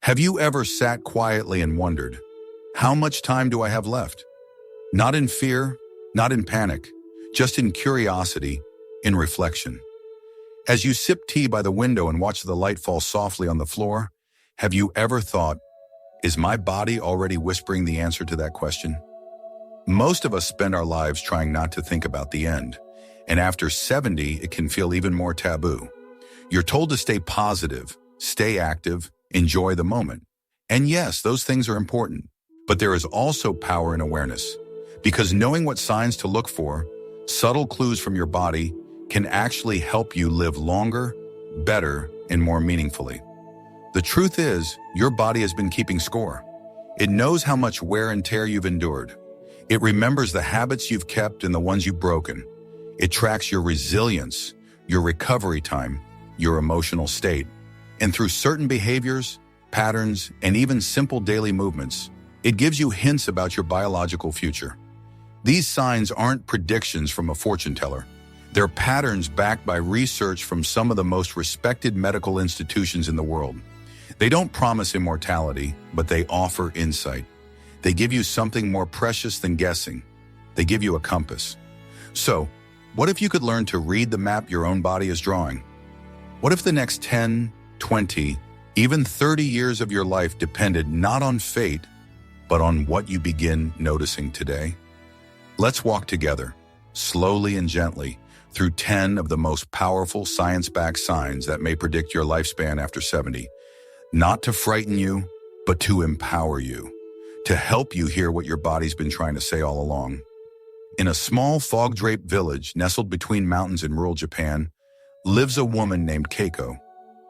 Have you ever sat quietly and wondered, how much time do I have left? Not in fear, not in panic, just in curiosity, in reflection. As you sip tea by the window and watch the light fall softly on the floor, have you ever thought, is my body already whispering the answer to that question? Most of us spend our lives trying not to think about the end, and after 70, it can feel even more taboo. You're told to stay positive, stay active, enjoy the moment. And yes, those things are important, but there is also power in awareness, because knowing what signs to look for, subtle clues from your body, can actually help you live longer, better, and more meaningfully. The truth is, your body has been keeping score. It knows how much wear and tear you've endured. It remembers the habits you've kept and the ones you've broken. It tracks your resilience, your recovery time, your emotional state. And through certain behaviors, patterns, and even simple daily movements, it gives you hints about your biological future. These signs aren't predictions from a fortune teller. They're patterns backed by research from some of the most respected medical institutions in the world. They don't promise immortality, but they offer insight. They give you something more precious than guessing. They give you a compass. So, what if you could learn to read the map your own body is drawing? What if the next 10, 20, even 30 years of your life depended not on fate, but on what you begin noticing today? Let's walk together, slowly and gently, through 10 of the most powerful science-backed signs that may predict your lifespan after 70. Not to frighten you, but to empower you, to help you hear what your body's been trying to say all along. In a small fog-draped village nestled between mountains in rural Japan, lives a woman named Keiko.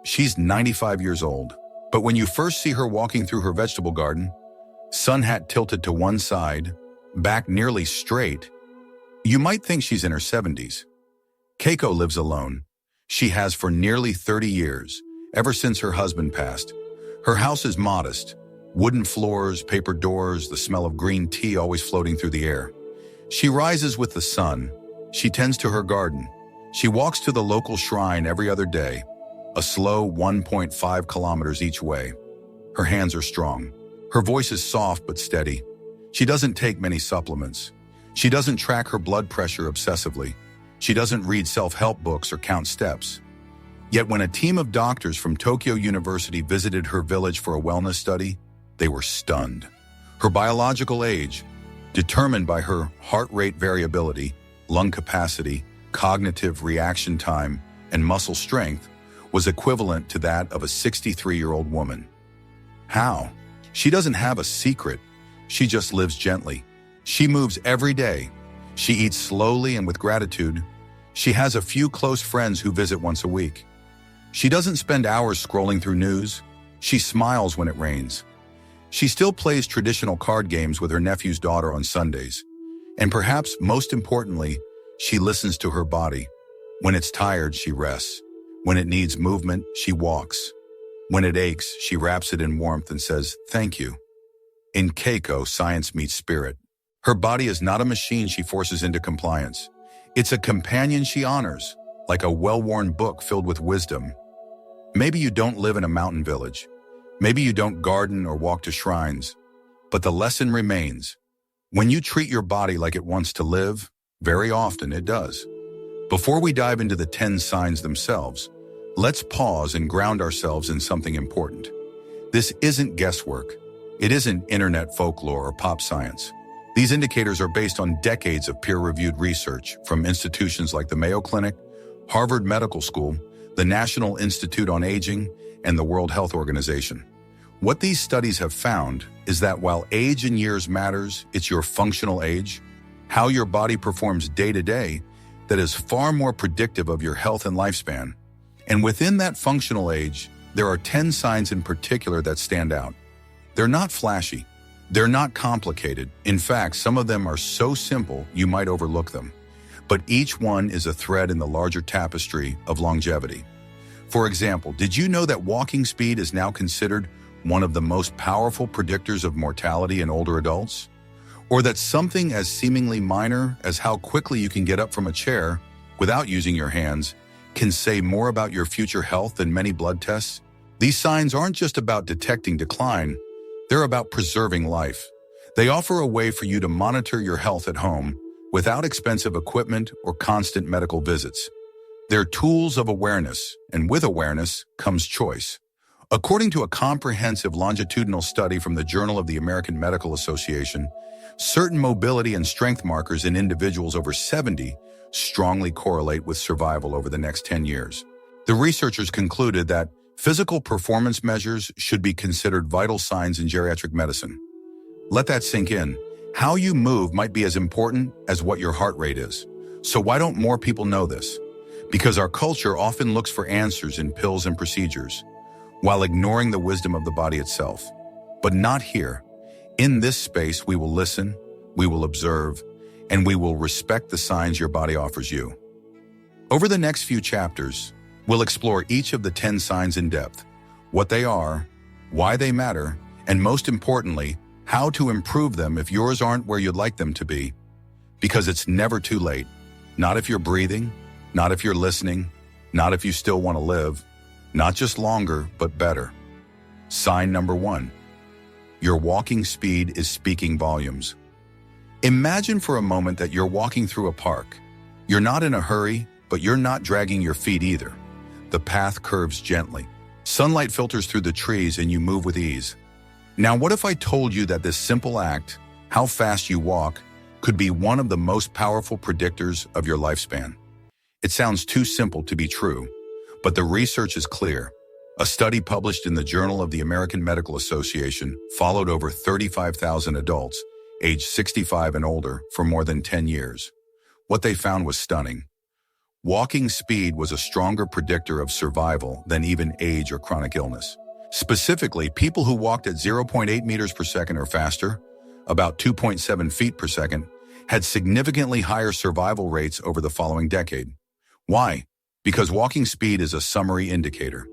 She's 95 years old, but when you first see her walking through her vegetable garden, sun hat tilted to one side, back nearly straight, you might think she's in her 70s. Keiko lives alone. She has for nearly 30 years, ever since her husband passed. Her house is modest. Wooden floors, paper doors, the smell of green tea always floating through the air. She rises with the sun. She tends to her garden. She walks to the local shrine every other day, a slow 1.5 kilometers each way. Her hands are strong. Her voice is soft but steady. She doesn't take many supplements. She doesn't track her blood pressure obsessively. She doesn't read self-help books or count steps. Yet when a team of doctors from Tokyo University visited her village for a wellness study, they were stunned. Her biological age, determined by her heart rate variability, lung capacity, cognitive reaction time, and muscle strength, was equivalent to that of a 63-year-old woman. How? She doesn't have a secret. She just lives gently. She moves every day. She eats slowly and with gratitude. She has a few close friends who visit once a week. She doesn't spend hours scrolling through news. She smiles when it rains. She still plays traditional card games with her nephew's daughter on Sundays. And perhaps most importantly, she listens to her body. When it's tired, she rests. When it needs movement, she walks. When it aches, she wraps it in warmth and says, "Thank you." In Keiko, science meets spirit. Her body is not a machine she forces into compliance. It's a companion she honors, like a well-worn book filled with wisdom. Maybe you don't live in a mountain village. Maybe you don't garden or walk to shrines. But the lesson remains. When you treat your body like it wants to live, very often it does. Before we dive into the 10 signs themselves, let's pause and ground ourselves in something important. This isn't guesswork. It isn't internet folklore or pop science. These indicators are based on decades of peer-reviewed research from institutions like the Mayo Clinic, Harvard Medical School, the National Institute on Aging, and the World Health Organization. What these studies have found is that while age in years matters, it's your functional age, how your body performs day to day, that is far more predictive of your health and lifespan. And within that functional age, there are 10 signs in particular that stand out. They're not flashy. They're not complicated. In fact, some of them are so simple you might overlook them. But each one is a thread in the larger tapestry of longevity. For example, did you know that walking speed is now considered one of the most powerful predictors of mortality in older adults? Or that something as seemingly minor as how quickly you can get up from a chair without using your hands can say more about your future health than many blood tests? These signs aren't just about detecting decline, they're about preserving life. They offer a way for you to monitor your health at home without expensive equipment or constant medical visits. They're tools of awareness, and with awareness comes choice. According to a comprehensive longitudinal study from the Journal of the American Medical Association, certain mobility and strength markers in individuals over 70 strongly correlate with survival over the next 10 years. The researchers concluded that physical performance measures should be considered vital signs in geriatric medicine. Let that sink in. How you move might be as important as what your heart rate is. So why don't more people know this? Because our culture often looks for answers in pills and procedures, while ignoring the wisdom of the body itself. But not here. In this space, we will listen, we will observe, and we will respect the signs your body offers you. Over the next few chapters, we'll explore each of the 10 signs in depth, what they are, why they matter, and most importantly, how to improve them if yours aren't where you'd like them to be. Because it's never too late. Not if you're breathing, not if you're listening, not if you still want to live, not just longer, but better. Sign number 1. Your walking speed is speaking volumes. Imagine for a moment that you're walking through a park. You're not in a hurry, but you're not dragging your feet either. The path curves gently. Sunlight filters through the trees and you move with ease. Now, what if I told you that this simple act, how fast you walk, could be one of the most powerful predictors of your lifespan? It sounds too simple to be true, but the research is clear. A study published in the Journal of the American Medical Association followed over 35,000 adults, aged 65 and older, for more than 10 years. What they found was stunning. Walking speed was a stronger predictor of survival than even age or chronic illness. Specifically, people who walked at 0.8 meters per second or faster, about 2.7 feet per second, had significantly higher survival rates over the following decade. Why? Because walking speed is a summary indicator.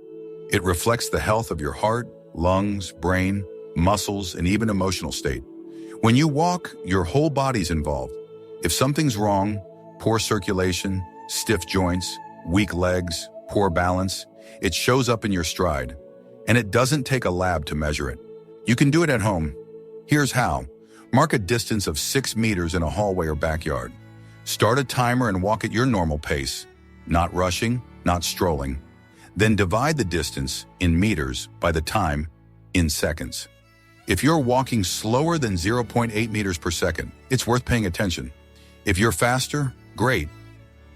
It reflects the health of your heart, lungs, brain, muscles, and even emotional state. When you walk, your whole body's involved. If something's wrong, poor circulation, stiff joints, weak legs, poor balance, it shows up in your stride. And it doesn't take a lab to measure it. You can do it at home. Here's how. Mark a distance of 6 meters in a hallway or backyard. Start a timer and walk at your normal pace, not rushing, not strolling. Then divide the distance in meters by the time in seconds. If you're walking slower than 0.8 meters per second, it's worth paying attention. If you're faster, great.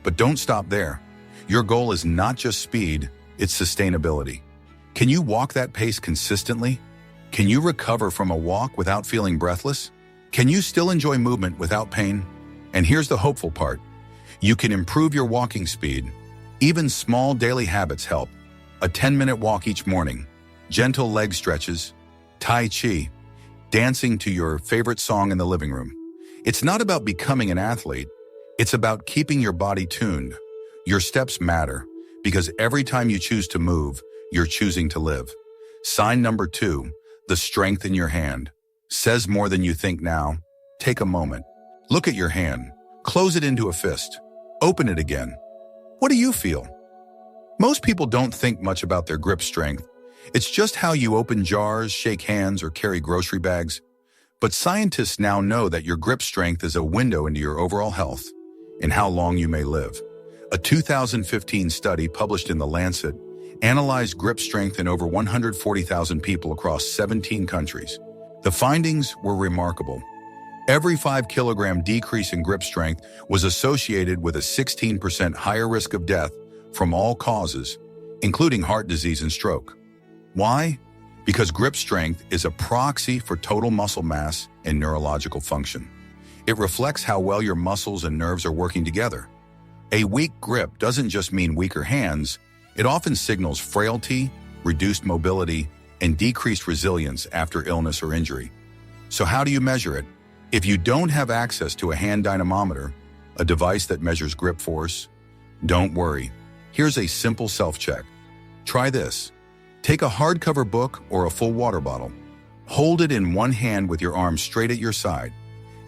But don't stop there. Your goal is not just speed, it's sustainability. Can you walk that pace consistently? Can you recover from a walk without feeling breathless? Can you still enjoy movement without pain? And here's the hopeful part. You can improve your walking speed. Even small daily habits help. A 10-minute walk each morning, gentle leg stretches, Tai Chi, dancing to your favorite song in the living room. It's not about becoming an athlete. It's about keeping your body tuned. Your steps matter because every time you choose to move, you're choosing to live. Sign number 2, the strength in your hand. Says more than you think now. Take a moment. Look at your hand. Close it into a fist. Open it again. What do you feel? Most people don't think much about their grip strength. It's just how you open jars, shake hands, or carry grocery bags. But scientists now know that your grip strength is a window into your overall health and how long you may live. A 2015 study published in The Lancet analyzed grip strength in over 140,000 people across 17 countries. The findings were remarkable. Every 5-kilogram decrease in grip strength was associated with a 16% higher risk of death from all causes, including heart disease and stroke. Why? Because grip strength is a proxy for total muscle mass and neurological function. It reflects how well your muscles and nerves are working together. A weak grip doesn't just mean weaker hands. It often signals frailty, reduced mobility, and decreased resilience after illness or injury. So how do you measure it? If you don't have access to a hand dynamometer, a device that measures grip force, don't worry. Here's a simple self-check. Try this. Take a hardcover book or a full water bottle. Hold it in one hand with your arm straight at your side.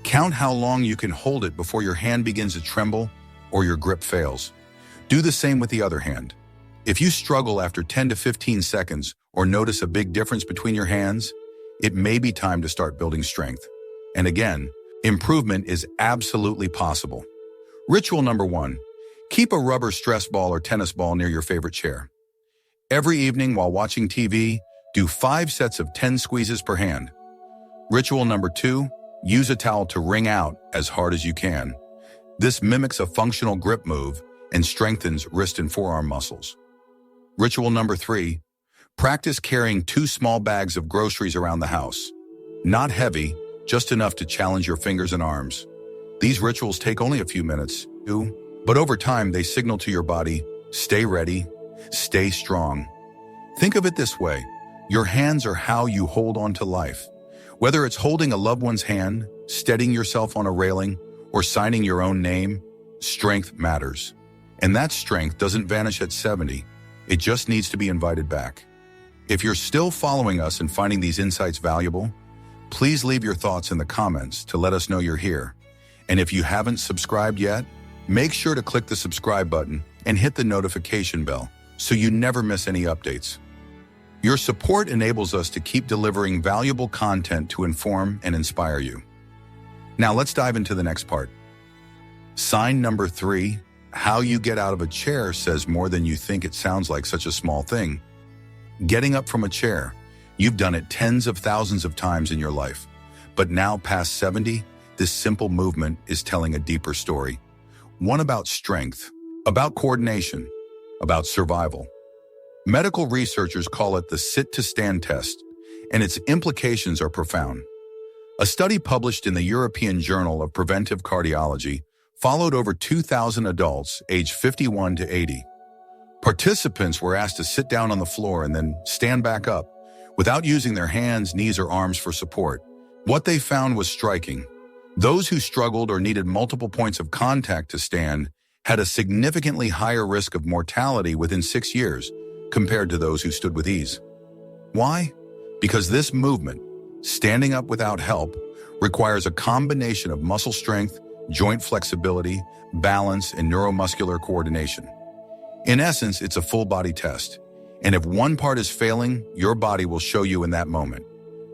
Count how long you can hold it before your hand begins to tremble or your grip fails. Do the same with the other hand. If you struggle after 10 to 15 seconds or notice a big difference between your hands, it may be time to start building strength. And again, improvement is absolutely possible. Ritual number 1, keep a rubber stress ball or tennis ball near your favorite chair. Every evening while watching TV, do 5 sets of 10 squeezes per hand. Ritual number 2, use a towel to wring out as hard as you can. This mimics a functional grip move and strengthens wrist and forearm muscles. Ritual number 3, practice carrying 2 small bags of groceries around the house. Not heavy, just enough to challenge your fingers and arms. These rituals take only a few minutes, but over time they signal to your body, stay ready, stay strong. Think of it this way, your hands are how you hold on to life. Whether it's holding a loved one's hand, steadying yourself on a railing, or signing your own name, strength matters. And that strength doesn't vanish at 70. It just needs to be invited back. If you're still following us and finding these insights valuable, please leave your thoughts in the comments to let us know you're here. And if you haven't subscribed yet, make sure to click the subscribe button and hit the notification bell so you never miss any updates. Your support enables us to keep delivering valuable content to inform and inspire you. Now let's dive into the next part. Sign number 3, how you get out of a chair says more than you think. It sounds like such a small thing. Getting up from a chair, you've done it tens of thousands of times in your life. But now past 70, this simple movement is telling a deeper story. One about strength, about coordination, about survival. Medical researchers call it the sit-to-stand test, and its implications are profound. A study published in the European Journal of Preventive Cardiology followed over 2,000 adults aged 51 to 80. Participants were asked to sit down on the floor and then stand back up, without using their hands, knees, or arms for support. What they found was striking. Those who struggled or needed multiple points of contact to stand had a significantly higher risk of mortality within 6 years compared to those who stood with ease. Why? Because this movement, standing up without help, requires a combination of muscle strength, joint flexibility, balance, and neuromuscular coordination. In essence, it's a full-body test. And if one part is failing, your body will show you in that moment.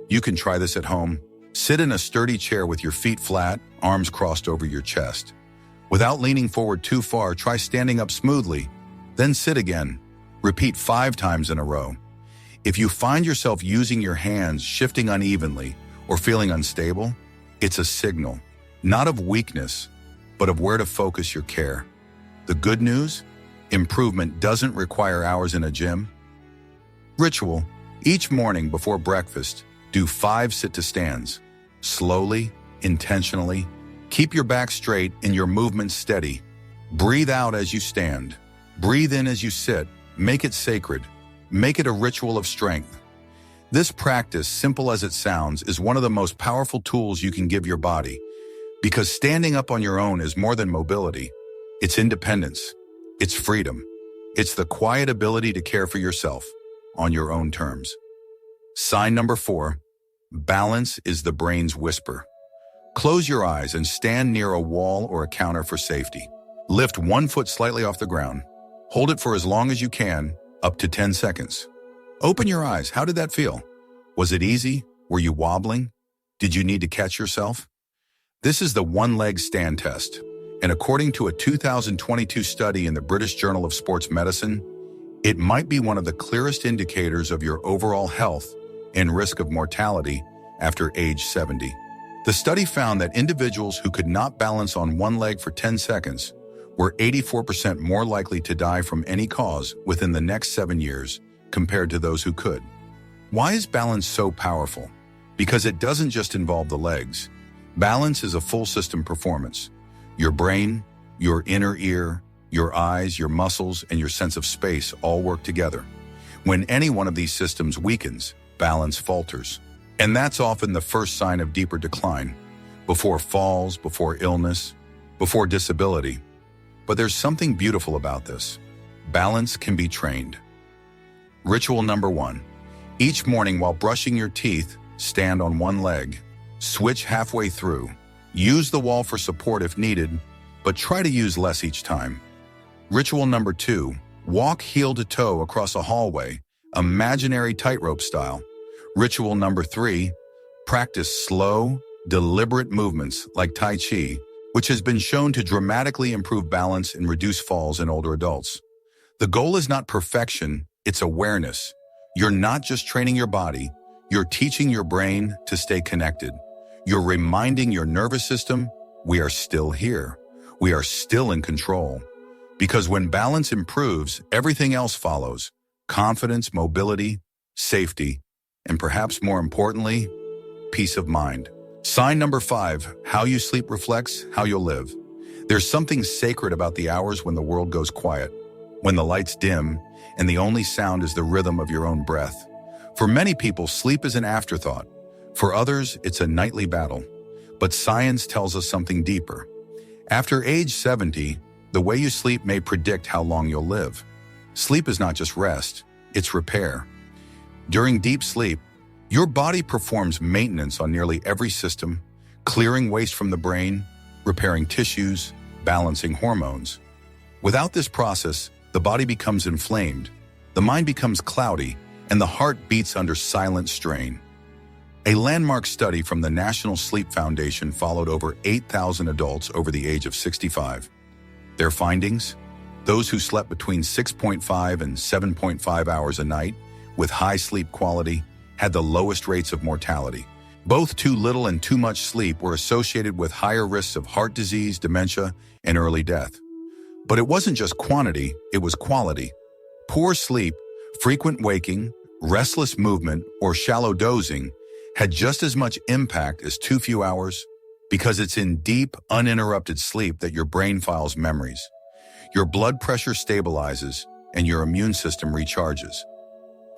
You can try this at home. Sit in a sturdy chair with your feet flat, arms crossed over your chest. Without leaning forward too far, try standing up smoothly, then sit again. Repeat 5 times in a row. If you find yourself using your hands, shifting unevenly, or feeling unstable, it's a signal, not of weakness, but of where to focus your care. The good news? Improvement doesn't require hours in a gym. Ritual: each morning before breakfast, do 5 sit-to-stands. Slowly, intentionally. Keep your back straight and your movements steady. Breathe out as you stand. Breathe in as you sit. Make it sacred. Make it a ritual of strength. This practice, simple as it sounds, is one of the most powerful tools you can give your body, because standing up on your own is more than mobility. It's independence. It's freedom. It's the quiet ability to care for yourself on your own terms. Sign number 4, balance is the brain's whisper. Close your eyes and stand near a wall or a counter for safety. Lift one foot slightly off the ground. Hold it for as long as you can, up to 10 seconds. Open your eyes. How did that feel? Was it easy? Were you wobbling? Did you need to catch yourself? This is the one-leg stand test. And according to a 2022 study in the British Journal of Sports Medicine, it might be one of the clearest indicators of your overall health and risk of mortality after age 70. The study found that individuals who could not balance on one leg for 10 seconds were 84% more likely to die from any cause within the next 7 years compared to those who could. Why is balance so powerful? Because it doesn't just involve the legs. Balance is a full system performance. Your brain, your inner ear, your eyes, your muscles, and your sense of space all work together. When any one of these systems weakens, balance falters. And that's often the first sign of deeper decline, before falls, before illness, before disability. But there's something beautiful about this. Balance can be trained. Ritual number 1. Each morning while brushing your teeth, stand on one leg. Switch halfway through. Use the wall for support if needed, but try to use less each time. Ritual number 2. Walk heel to toe across a hallway, imaginary tightrope style. Ritual number 3, practice slow, deliberate movements like Tai Chi, which has been shown to dramatically improve balance and reduce falls in older adults. The goal is not perfection, it's awareness. You're not just training your body, you're teaching your brain to stay connected. You're reminding your nervous system, we are still here. We are still in control. Because when balance improves, everything else follows. Confidence, mobility, safety, and perhaps more importantly, peace of mind. Sign number 5, how you sleep reflects how you'll live. There's something sacred about the hours when the world goes quiet, when the lights dim, and the only sound is the rhythm of your own breath. For many people, sleep is an afterthought. For others, it's a nightly battle. But science tells us something deeper. After age 70, the way you sleep may predict how long you'll live. Sleep is not just rest, it's repair. During deep sleep, your body performs maintenance on nearly every system, clearing waste from the brain, repairing tissues, balancing hormones. Without this process, the body becomes inflamed, the mind becomes cloudy, and the heart beats under silent strain. A landmark study from the National Sleep Foundation followed over 8,000 adults over the age of 65. Their findings? Those who slept between 6.5 and 7.5 hours a night, with high sleep quality, had the lowest rates of mortality. Both too little and too much sleep were associated with higher risks of heart disease, dementia, and early death. But it wasn't just quantity, it was quality. Poor sleep, frequent waking, restless movement, or shallow dozing had just as much impact as too few hours, because it's in deep, uninterrupted sleep that your brain files memories. Your blood pressure stabilizes, and your immune system recharges.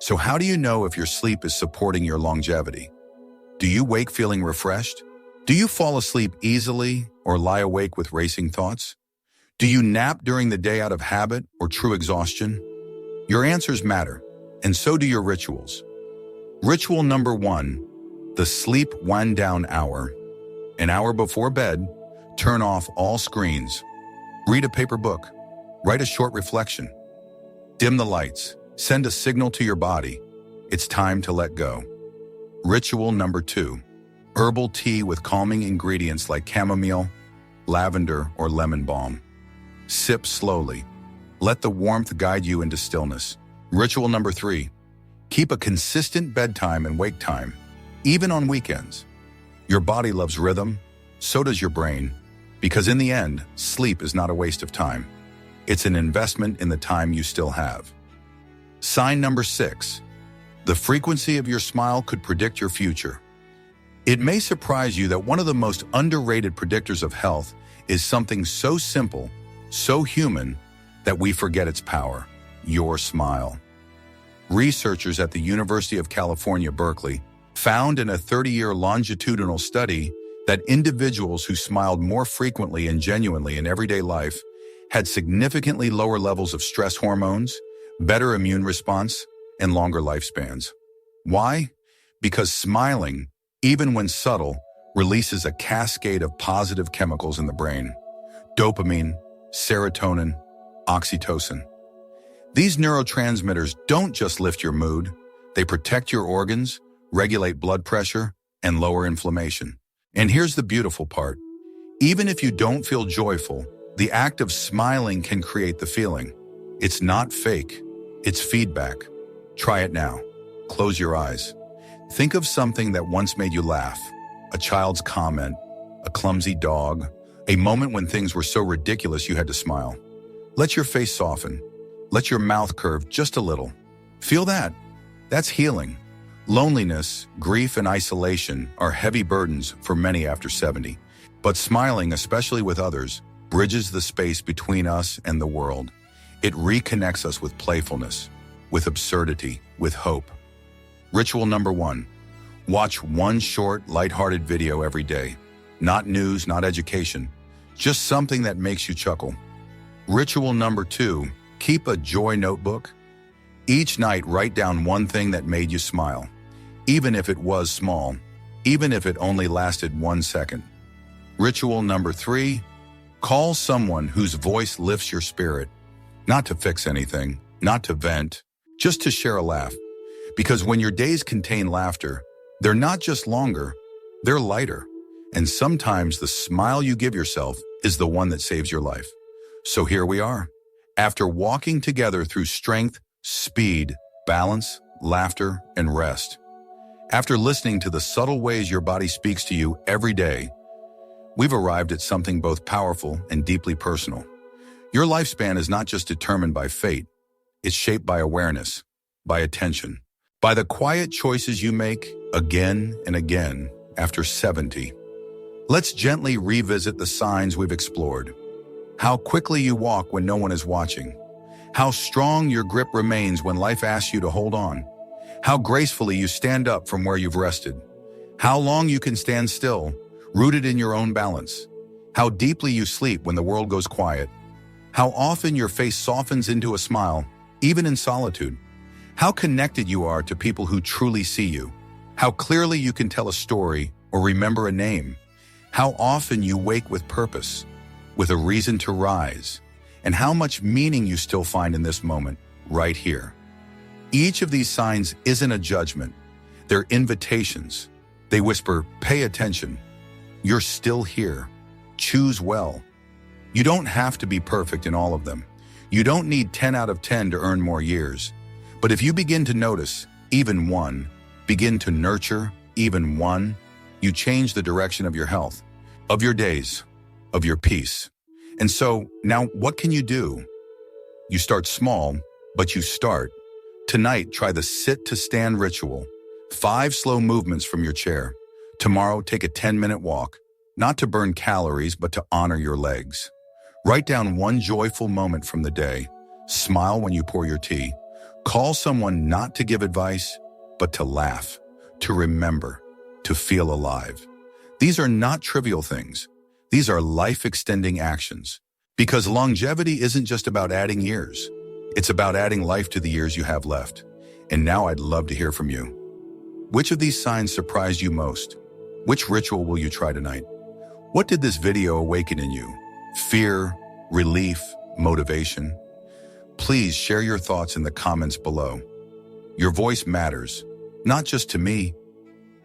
So how do you know if your sleep is supporting your longevity? Do you wake feeling refreshed? Do you fall asleep easily or lie awake with racing thoughts? Do you nap during the day out of habit or true exhaustion? Your answers matter, and so do your rituals. Ritual number 1, the sleep wind-down hour. An hour before bed, turn off all screens. Read a paper book. Write a short reflection. Dim the lights. Send a signal to your body. It's time to let go. Ritual number 2, herbal tea with calming ingredients like chamomile, lavender, or lemon balm. Sip slowly. Let the warmth guide you into stillness. Ritual number 3, keep a consistent bedtime and wake time, even on weekends. Your body loves rhythm, so does your brain, because in the end, sleep is not a waste of time. It's an investment in the time you still have. Sign number 6, the frequency of your smile could predict your future. It may surprise you that one of the most underrated predictors of health is something so simple, so human, that we forget its power: your smile. Researchers at the University of California, Berkeley, found in a 30-year longitudinal study that individuals who smiled more frequently and genuinely in everyday life had significantly lower levels of stress hormones, better immune response, and longer lifespans. Why? Because smiling, even when subtle, releases a cascade of positive chemicals in the brain: dopamine, serotonin, oxytocin. These neurotransmitters don't just lift your mood, they protect your organs, regulate blood pressure, and lower inflammation. And here's the beautiful part. Even if you don't feel joyful, the act of smiling can create the feeling. It's not fake, it's feedback. Try it now. Close your eyes. Think of something that once made you laugh: a child's comment, a clumsy dog, a moment when things were so ridiculous you had to smile. Let your face soften. Let your mouth curve just a little. Feel that. That's healing. Loneliness, grief, and isolation are heavy burdens for many after 70. But smiling, especially with others, bridges the space between us and the world. It reconnects us with playfulness, with absurdity, with hope. Ritual number 1, watch one short, lighthearted video every day. Not news, not education, just something that makes you chuckle. Ritual number 2, keep a joy notebook. Each night, write down one thing that made you smile, even if it was small, even if it only lasted 1 second. Ritual number 3, call someone whose voice lifts your spirit. Not to fix anything, not to vent, just to share a laugh. Because when your days contain laughter, they're not just longer, they're lighter. And sometimes the smile you give yourself is the one that saves your life. So here we are. After walking together through strength, speed, balance, laughter, and rest. After listening to the subtle ways your body speaks to you every day, we've arrived at something both powerful and deeply personal. Your lifespan is not just determined by fate. It's shaped by awareness, by attention, by the quiet choices you make again and again after 70. Let's gently revisit the signs we've explored. How quickly you walk when no one is watching. How strong your grip remains when life asks you to hold on. How gracefully you stand up from where you've rested. How long you can stand still, rooted in your own balance. How deeply you sleep when the world goes quiet. How often your face softens into a smile, even in solitude. How connected you are to people who truly see you. How clearly you can tell a story or remember a name. How often you wake with purpose, with a reason to rise. And how much meaning you still find in this moment, right here. Each of these signs isn't a judgment. They're invitations. They whisper, pay attention. You're still here. Choose well. You don't have to be perfect in all of them. You don't need 10 out of 10 to earn more years. But if you begin to notice, even one, begin to nurture, even one, you change the direction of your health, of your days, of your peace. And so, now what can you do? You start small, but you start. Tonight, try the sit-to-stand ritual. 5 slow movements from your chair. Tomorrow, take a 10-minute walk, not to burn calories, but to honor your legs. Write down one joyful moment from the day. Smile when you pour your tea. Call someone not to give advice, but to laugh, to remember, to feel alive. These are not trivial things. These are life-extending actions. Because longevity isn't just about adding years. It's about adding life to the years you have left. And now I'd love to hear from you. Which of these signs surprised you most? Which ritual will you try tonight? What did this video awaken in you? Fear, relief, motivation? Please share your thoughts in the comments below. Your voice matters, not just to me,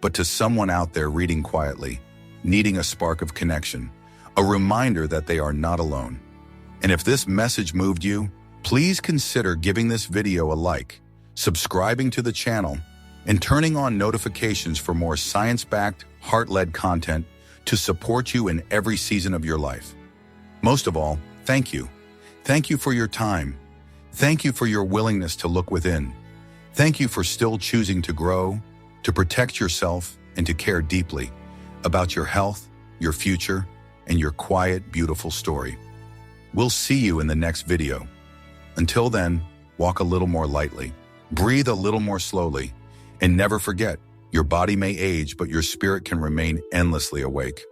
but to someone out there reading quietly, needing a spark of connection, a reminder that they are not alone. And if this message moved you, please consider giving this video a like, subscribing to the channel, and turning on notifications for more science-backed, heart-led content to support you in every season of your life. Most of all, thank you. Thank you for your time. Thank you for your willingness to look within. Thank you for still choosing to grow, to protect yourself, and to care deeply about your health, your future, and your quiet, beautiful story. We'll see you in the next video. Until then, walk a little more lightly, breathe a little more slowly, and never forget, your body may age, but your spirit can remain endlessly awake.